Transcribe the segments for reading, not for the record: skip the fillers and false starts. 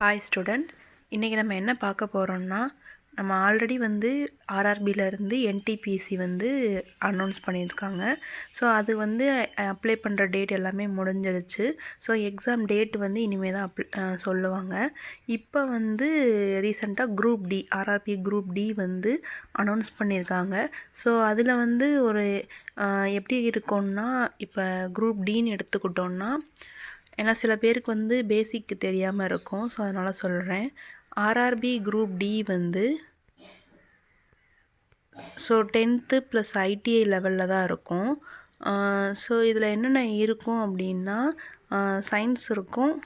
Hi student, இன்றைக்கி நம்ம என்ன பார்க்க போகிறோம்னா, நம்ம ஆல்ரெடி வந்து ஆர்ஆர்பியிலேருந்து என்டிபிசி வந்து அனௌன்ஸ் பண்ணியிருக்காங்க. ஸோ அது வந்து அப்ளை பண்ணுற டேட் எல்லாமே முடிஞ்சிருச்சு. ஸோ எக்ஸாம் டேட் வந்து இனிமேல் தான் சொல்லுவாங்க. இப்போ வந்து ரீசெண்டாக group D, RRB group D வந்து அனௌன்ஸ் பண்ணியிருக்காங்க. ஸோ அதில் வந்து ஒரு எப்படி இருக்கும்னா, இப்போ குரூப் டின்னு எடுத்துக்கிட்டோன்னா, ஏன்னா சில பேருக்கு வந்து பேசிக் தெரியாமல் இருக்கும். ஸோ அதனால் சொல்கிறேன். ஆர்ஆர்பி குரூப் டி வந்து 10th ப்ளஸ் ஐடிஐ லெவலில் தான் இருக்கும். ஸோ இதில் என்னென்ன இருக்கும் அப்படின்னா, சயின்ஸ் இருக்கும்,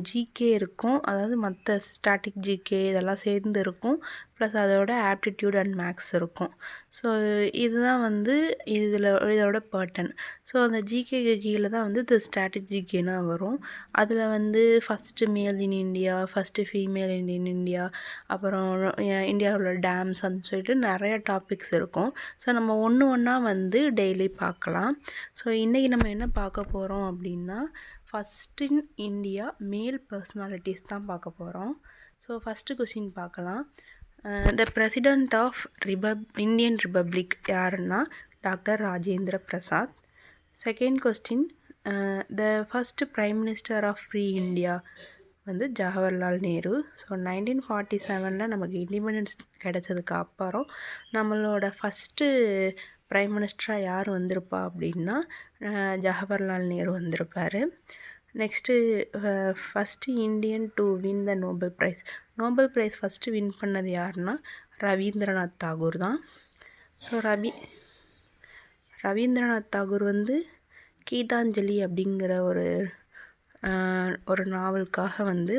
ஜிகே இருக்கும், அதாவது மற்ற ஸ்டாட்டிக் ஜிகே இதெல்லாம் சேர்ந்து இருக்கும். ப்ளஸ் அதோட ஆப்டிடியூட் அண்ட் மேக்ஸ் இருக்கும். ஸோ இதுதான் வந்து இதோட பேட்டர்ன். ஸோ அந்த ஜிகேக்கு கீழே தான் வந்து இந்த ஸ்டாட்டிக் ஜிகேனா வரும். அதில் வந்து ஃபஸ்ட்டு மேல் in India, first female in India, அப்புறம் இந்தியாவில் உள்ள டேம்ஸ் அந்த சொல்லிட்டு நிறையா டாபிக்ஸ் இருக்கும். ஸோ நம்ம ஒன்று ஒன்றா வந்து டெய்லி பார்க்கலாம். ஸோ இன்றைக்கி நம்ம என்ன பார்க்க போகிறோம் அப்படின்னா, first in India male personalities தான் பார்க்க போகிறோம். ஸோ ஃபஸ்ட்டு கொஸ்டின் பார்க்கலாம். The president of Indian republic யாருன்னா doctor Rajendra Prasad. Second question, the first prime minister of free India வந்து ஜவஹர்லால் நேரு. ஸோ 1947 நமக்கு இண்டிபெண்டன்ஸ் கிடைச்சதுக்கு அப்புறம் நம்மளோட ஃபஸ்ட்டு பிரைம் மினிஸ்டராக யார் வந்திருப்பா அப்படின்னா ஜவஹர்லால் நேரு வந்திருப்பார். Next, first Indian to win the Nobel price. Nobel prize first win பண்ணது யாருன்னா ரவீந்திரநாத் தாகூர் தான். ஸோ ரவீந்திரநாத் தாகூர் வந்து கீதாஞ்சலி அப்படிங்கிற ஒரு நாவலுக்காக வந்து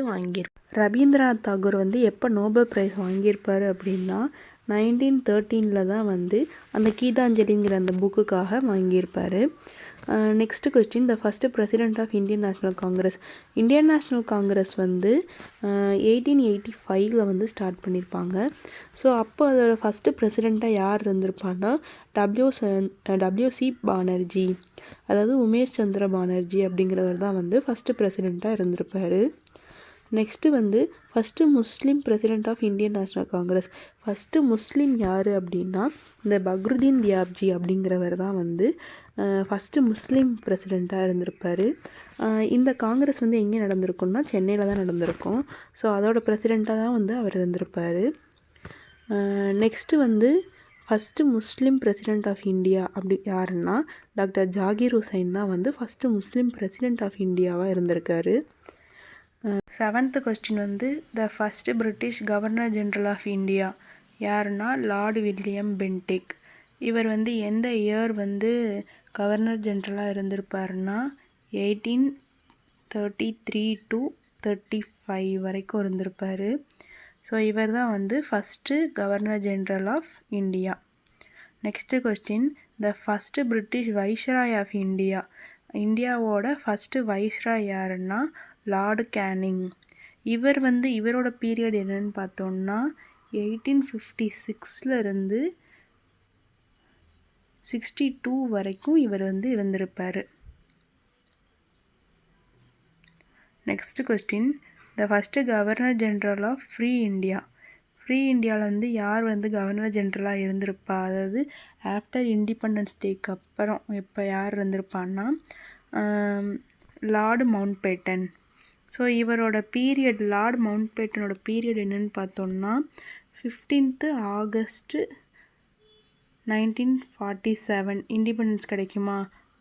ரவீந்திரநாத் தாகூர் வந்து எப்போ நோபல் ப்ரைஸ் வாங்கியிருப்பார் அப்படின்னா 1913 தான் வந்து அந்த கீதாஞ்சலிங்கிற அந்த புக்குக்காக வாங்கியிருப்பார். Next question, the first president of Indian National Congress. Indian National Congress வந்து 1885 வந்து ஸ்டார்ட் பண்ணியிருப்பாங்க. ஸோ அப்போ அதோட ஃபஸ்ட்டு பிரசிடெண்ட்டாக யார் இருந்திருப்பான்னா டபிள்யூசி பானர்ஜி, அதாவது உமேஷ் சந்திர பானர்ஜி அப்படிங்கிறவர் தான் வந்து ஃபஸ்ட்டு பிரசிடெண்ட்டாக இருந்திருப்பார். நெக்ஸ்ட்டு வந்து first Muslim president of Indian National Congress. First Muslim யார் அப்படின்னா இந்த பக்ருதீன் தியாப்ஜி அப்படிங்கிறவர் தான் வந்து ஃபஸ்ட்டு முஸ்லீம் பிரசிடெண்ட்டாக இருந்திருப்பார். இந்த காங்கிரஸ் வந்து எங்கே நடந்திருக்குன்னா சென்னையில் தான் நடந்திருக்கும். ஸோ அதோட பிரசிடெண்ட்டாக தான் வந்து அவர் இருந்திருப்பார். நெக்ஸ்ட்டு வந்து first Muslim president of India அப்படி யாருன்னா டாக்டர் ஜாகிர் ஹுசைன் தான் வந்து ஃபஸ்ட்டு முஸ்லீம் பிரசிடெண்ட் ஆஃப் இந்தியாவாக இருந்திருக்காரு. 7th கொஸ்டின் வந்து the first British governor general of India யாருன்னா லார்டு வில்லியம் பென்டிக். இவர் வந்து எந்த இயர் வந்து கவர்னர் ஜென்ரலாக இருந்திருப்பாருன்னா 1833 to 35 வரைக்கும் இருந்திருப்பார். ஸோ இவர் தான் வந்து first governor general of India. Next question, the first British viceroy of India. இந்தியாவோட ஃபஸ்ட்டு வைஸ்ராய் யாருன்னா லார்டு கேனிங். இவரோட பீரியட் என்னன்னு பார்த்தோம்னா 1856 இருந்து 62 வரைக்கும் இவர் வந்து இருந்திருப்பார். Next question, the first governor general of free India. Free இந்தியாவில் வந்து யார் வந்து கவர்னர் ஜென்ரலாக இருந்திருப்பா, அதாவது ஆஃப்டர் இண்டிபெண்டன்ஸ் டேக்கு அப்புறம் இப்போ யார் இருந்திருப்பான்னா லார்டு மவுண்ட் பேட்டன். ஸோ இவரோட பீரியட், லார்டு மவுண்ட் பேட்டனோட பீரியட் என்னன்னு பார்த்தோம்னா 15th ஆகஸ்ட் 1947 இண்டிபெண்டன்ஸ் கிடைக்குமா,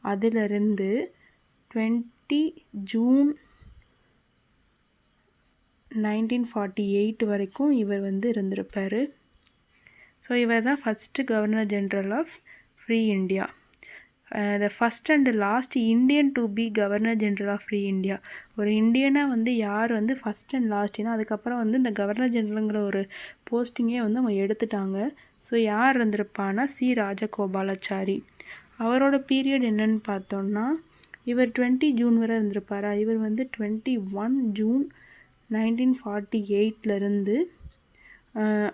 அதிலிருந்து 20 ஜூன் 1948 வரைக்கும் இவர் வந்து இருந்திருப்பார். ஸோ இவர் தான் first governor general of free India. The first and last Indian to be governor general of free India. ஒரு இந்தியனாக வந்து யார் வந்து ஃபஸ்ட் அண்ட் லாஸ்ட்னா அதுக்கப்புறம் வந்து இந்த கவர்னர் ஜென்ரலுங்கிற ஒரு போஸ்டிங்கே வந்து அவங்க எடுத்துட்டாங்க. ஸோ யார் இருந்திருப்பான்னா சி ராஜகோபாலாச்சாரி. அவரோட பீரியட் என்னன்னு பார்த்தோம்னா இவர் 20 ஜூன் வரை இருந்திருப்பார். இவர் வந்து 21 ஜூன் 1948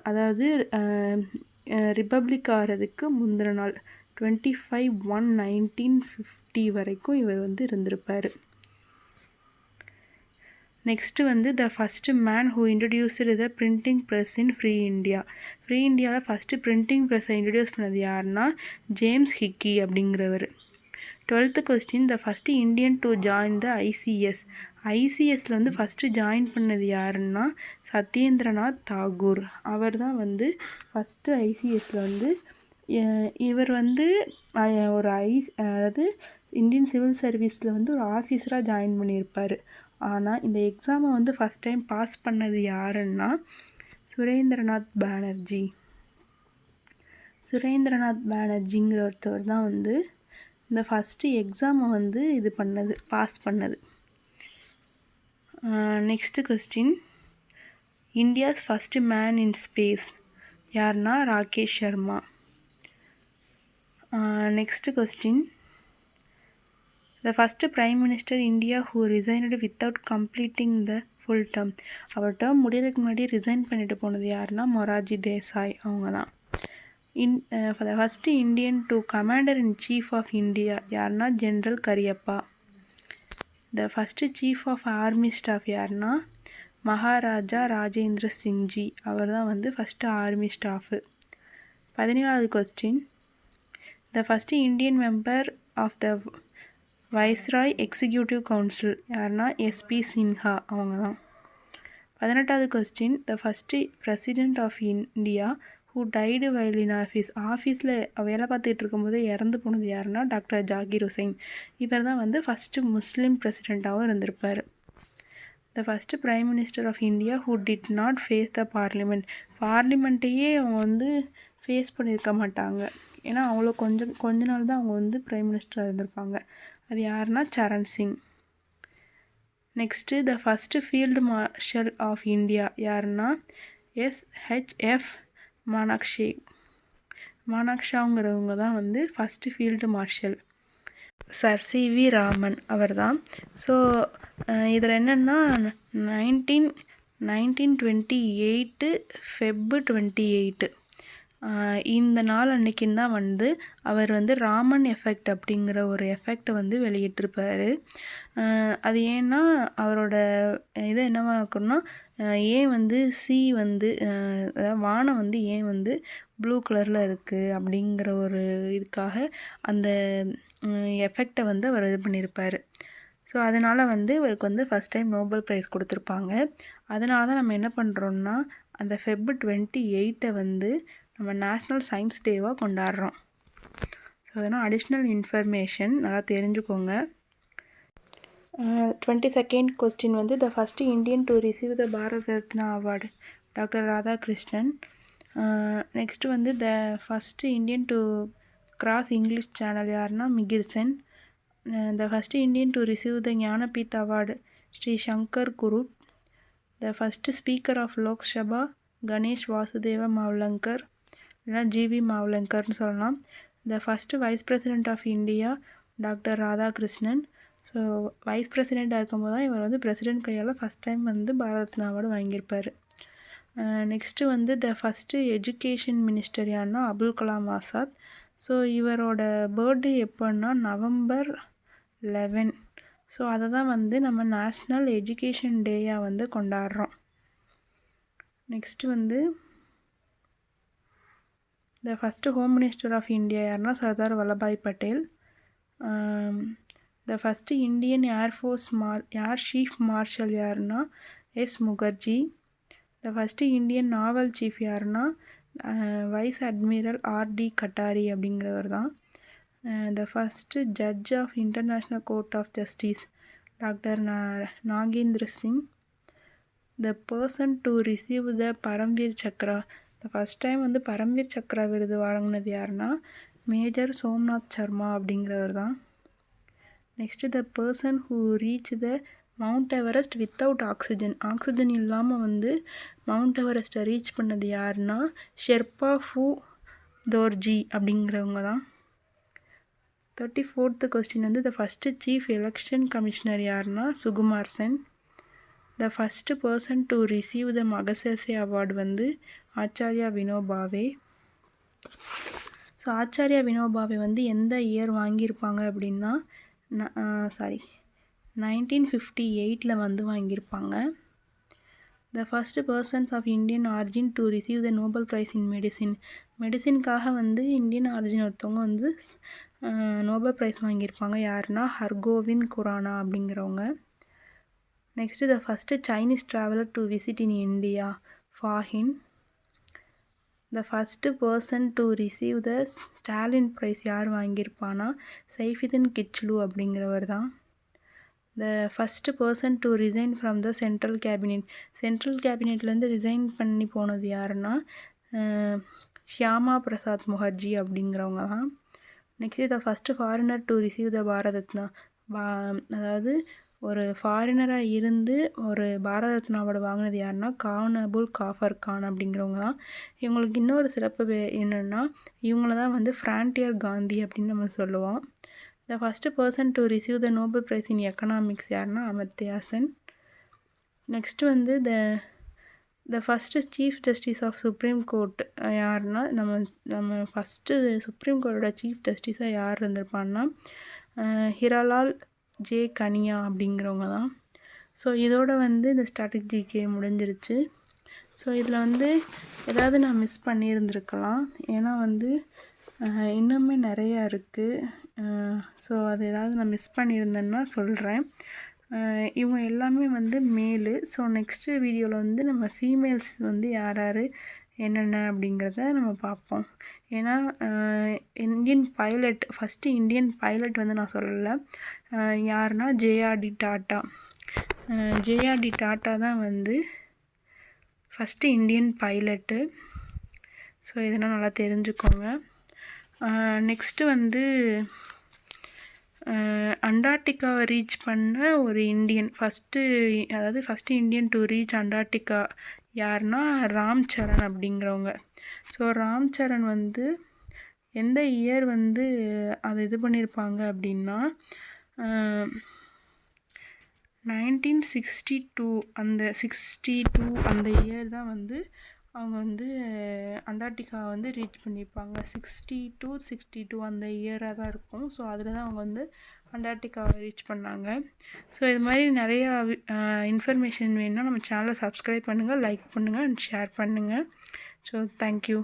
அதாவது ரிப்பப்ளிக் ஆகிறதுக்கு முந்தின நாள் 25/1/1950 வரைக்கும் இவர் வந்து இருந்திருப்பார். நெக்ஸ்ட்டு வந்து the first man who introduced the printing press in free India. Free இண்டியாவில் ஃபஸ்ட்டு பிரிண்டிங் ப்ரெஸ்ஸை இன்ட்ரடியூஸ் பண்ணது யாருன்னா ஜேம்ஸ் ஹிக்கி அப்படிங்கிறவர். 12th question the first Indian to join the ICS. ஐசிஎஸ்சில் வந்து ஃபஸ்ட்டு ஜாயின் பண்ணது யாருன்னா சத்யேந்திரநாத் தாகூர். அவர் தான் வந்து ஃபஸ்ட்டு ஐசிஎஸ்சில் வந்து இவர் வந்து ஒரு அதாவது இந்தியன் சிவில் சர்வீஸில் வந்து ஒரு ஆஃபீஸராக ஜாயின் பண்ணியிருப்பார். ஆனால் இந்த எக்ஸாமை வந்து ஃபஸ்ட் டைம் பாஸ் பண்ணது யாருன்னா சுரேந்திரநாத் பானர்ஜி. சுரேந்திரநாத் பானர்ஜிங்கிற ஒருத்தவர் தான் வந்து இந்த ஃபஸ்ட்டு எக்ஸாமை வந்து பாஸ் பண்ணது. Next question India's first man in space யாருன்னா Rakesh Sharma. Next question the first prime minister India who resigned without completing the full term. அவர் டேர்ம் முடியறதுக்கு முன்னாடி ரிசைன் பண்ணிட்டு போனது யாருன்னா மொரார்ஜி தேசாய். அவங்க தான். The first Indian to commander in chief of India யாருன்னா general Cariappa. The first chief of army staff யாருன்னா மகாராஜா ராஜேந்திர சிங்ஜி. அவர் தான் வந்து ஃபஸ்ட்டு ஆர்மி ஸ்டாஃபு. 17வது question the first Indian member of the viceroy executive council யாருன்னா எஸ்பி சின்ஹா. அவங்க தான். 18வது question the first president of India who died while in ஆஃபீஸில் வேலை பார்த்துட்டு இருக்கும்போது இறந்து போனது யாருன்னா டாக்டர் ஜாகிர் ஹுசைன். இவர் தான் வந்து ஃபஸ்ட்டு முஸ்லீம் பிரசிடெண்ட்டாகவும் இருந்திருப்பார். The first prime minister of India who did not face the பார்லிமெண்ட்டையே அவங்க வந்து ஃபேஸ் பண்ணியிருக்க மாட்டாங்க. ஏன்னா அவ்வளோ கொஞ்ச நாள் தான் அவங்க வந்து பிரைம் மினிஸ்டராக இருந்திருப்பாங்க. அது யாருன்னா Charan Singh. Next the first field marshal of India யாருன்னா SHF மானக்ஷாங்கிறவங்க தான் வந்து first field marshal. Sir CV Raman அவர் தான். ஸோ இதில் என்னென்னா 1928 Feb 28 இந்த நாள் அன்னைக்குன்னு தான் வந்து அவர் வந்து ராமன் எஃபெக்ட் அப்படிங்கிற ஒரு எஃபெக்டை வந்து வெளியிட்டிருப்பார். அது ஏன்னா அவரோட இதை என்னவாக இருக்குன்னா ஏன் வந்து வந்து வானம் வந்து ஏன் வந்து ப்ளூ கலரில் இருக்குது அப்படிங்கிற ஒரு இதுக்காக அந்த எஃபெக்டை வந்து அவர் இது பண்ணியிருப்பார். ஸோ அதனால் வந்து இவருக்கு வந்து ஃபஸ்ட் டைம் நோபல் ப்ரைஸ் கொடுத்துருப்பாங்க. அதனால தான் நம்ம என்ன பண்ணுறோன்னா அந்த Feb 28 வந்து நம்ம நேஷ்னல் சயின்ஸ் டேவாக கொண்டாடுறோம். ஸோ அதனால் அடிஷ்னல் இன்ஃபர்மேஷன் நல்லா தெரிஞ்சுக்கோங்க. 22nd கொஸ்டின் வந்து the first Indian to receive the Bharat Ratna award doctor Radhakrishnan. Next வந்து the first Indian to cross English channel யாருன்னா Mihir Sen. The first Indian to receive the Jnanpith award Shri Sankar Kurup. The first speaker of Lok Sabha Ganesh Vasudev Mavalankar இல்லைனா GV மாவ்லங்கர்னு சொல்லலாம். The first vice president of India doctor Radhakrishnan. So vice பிரசிடெண்ட்டாக இருக்கும்போது தான் இவர் வந்து பிரசிடெண்ட் கையால் ஃபஸ்ட் டைம் வந்து பாரத் ரத்னா அவார்டு வாங்கியிருப்பார். நெக்ஸ்ட்டு வந்து த ஃபஸ்ட்டு எஜுகேஷன் மினிஸ்டர் யாருன்னா அபுல் கலாம் ஆசாத். ஸோ இவரோட பர்த்டே எப்போன்னா November 11. ஸோ அதை தான் வந்து நம்ம நேஷ்னல் எஜுகேஷன் டேயாக வந்து கொண்டாடுறோம். நெக்ஸ்ட்டு வந்து the first home minister of India யாருன்னா Sardar Vallabhbhai Patel. The first Indian air force air chief marshal யாருன்னா S Mukherjee. The first Indian naval chief யாருன்னா வைஸ் அட்மிரல் RD கட்டாரி அப்படிங்கிறவர் தான். The first judge of international court of justice doctor Nagendra Singh. The person to receive the Param Vir Chakra. The first time வந்து பரம்வீர் சக்ரா விருது வழங்கினது யாருன்னா major Somnath Sharma அப்படிங்கிறவர் தான். Next the person who reach the mount Everest without oxygen இல்லாமல் வந்து mount எவரெஸ்ட்டை reach பண்ணது யாருன்னா ஷெர்பா ஃபூ தோர்ஜி அப்படிங்கிறவங்க தான். 34th கொஸ்டின் வந்து the first chief election commissioner யாருன்னா Sukumar Sen. The first person to receive the Magsaysay award வந்து ஆச்சாரியா வினோபாவே. ஸோ ஆச்சாரியா வினோபாவே வந்து எந்த இயர் வாங்கியிருப்பாங்க அப்படின்னா 1958 வந்து வாங்கியிருப்பாங்க. The first persons of Indian origin to receive the Nobel prize in medicine. மெடிசின்காக வந்து இந்தியன் ஆரிஜின் ஒருத்தவங்க வந்து நோபல் ப்ரைஸ் வாங்கியிருப்பாங்க. யாருன்னா ஹர்கோவிந்த் குரானா அப்படிங்கிறவங்க. Next the first Chinese traveller to visit in India, Fahien. The first person to receive the Stalin prize யார் வாங்கியிருப்பானா சைஃபுதீன் கிச்லு அப்படிங்கிறவர் தான். The first person to resign from the central cabinet. Central கேபினெட்லேருந்து ரிசைன் பண்ணி போனது யாருன்னா ஷியாமா பிரசாத் முகர்ஜி அப்படிங்கிறவங்க தான். Next the first foreigner to receive the Bharat Ratna. அதாவது ஒரு ஃபாரினராக இருந்து ஒரு பாரத ரத்னா அவார்டு வாங்கினது யாருன்னா கான் அபுல் காஃபர் கான் அப்படிங்கிறவங்க தான். இவங்களுக்கு இன்னொரு சிறப்பு என்னென்னா இவங்கள தான் வந்து ஃப்ரான்டியர் காந்தி அப்படின்னு நம்ம சொல்லுவோம். The first person to receive the Nobel prize in economics யாருன்னா அமர்த்தியா சென். நெக்ஸ்ட்டு வந்து the first chief justice of supreme court யாருன்னா நம்ம ஃபஸ்ட்டு சுப்ரீம் கோர்ட்டோட சீஃப் ஜஸ்டிஸாக யார் இருந்திருப்பான்னா ஹிராலால் ஜே கனியா அப்படிங்கிறவங்க தான். ஸோ இதோட வந்து இந்த ஸ்ட்ராட்டஜிக்கு முடிஞ்சிருச்சு. ஸோ இதில் வந்து ஏதாவது நான் மிஸ் பண்ணியிருந்துருக்கலாம், ஏன்னா வந்து இன்னுமே நிறையா இருக்குது. ஸோ அது ஏதாவது நான் மிஸ் பண்ணியிருந்தேன்னா சொல்கிறேன். இவங்க எல்லாமே வந்து மேலு. ஸோ நெக்ஸ்ட்டு வீடியோவில் வந்து நம்ம ஃபீமேல்ஸ் வந்து யார் யார் என்னென்ன அப்படிங்கிறத நம்ம பார்ப்போம். ஏன்னா Indian pilot, first Indian pilot வந்து நான் சொல்லலை, யாருன்னா ஜேஆர்டி டாட்டா. ஜேஆர்டி டாட்டா தான் வந்து ஃபஸ்ட்டு இந்தியன் பைலட்டு. ஸோ இதெல்லாம் நல்லா தெரிஞ்சுக்கோங்க. நெக்ஸ்ட்டு வந்து அண்டார்டிகாவை ரீச் பண்ண ஒரு Indian, first Indian to reach Antarctica யாருன்னா ராம் சரண் அப்படிங்கிறவங்க. ஸோ ராம் சரண் வந்து எந்த இயர் வந்து அதை இது பண்ணியிருப்பாங்க அப்படின்னா 1962 அந்த இயர் தான் வந்து அவங்க வந்து அண்டார்டிகாவை வந்து ரீச் பண்ணியிருப்பாங்க. 62 அந்த இயராக தான் இருக்கும். ஸோ அதில் தான் அவங்க வந்து அண்டார்டிகாவை ரீச் பண்ணாங்க. ஸோ இது மாதிரி நிறையா இன்ஃபர்மேஷன் வேணும்னா நம்ம சேனலை சப்ஸ்கிரைப் பண்ணுங்கள், லைக் பண்ணுங்கள் அண்ட் ஷேர் பண்ணுங்கள். So thank you.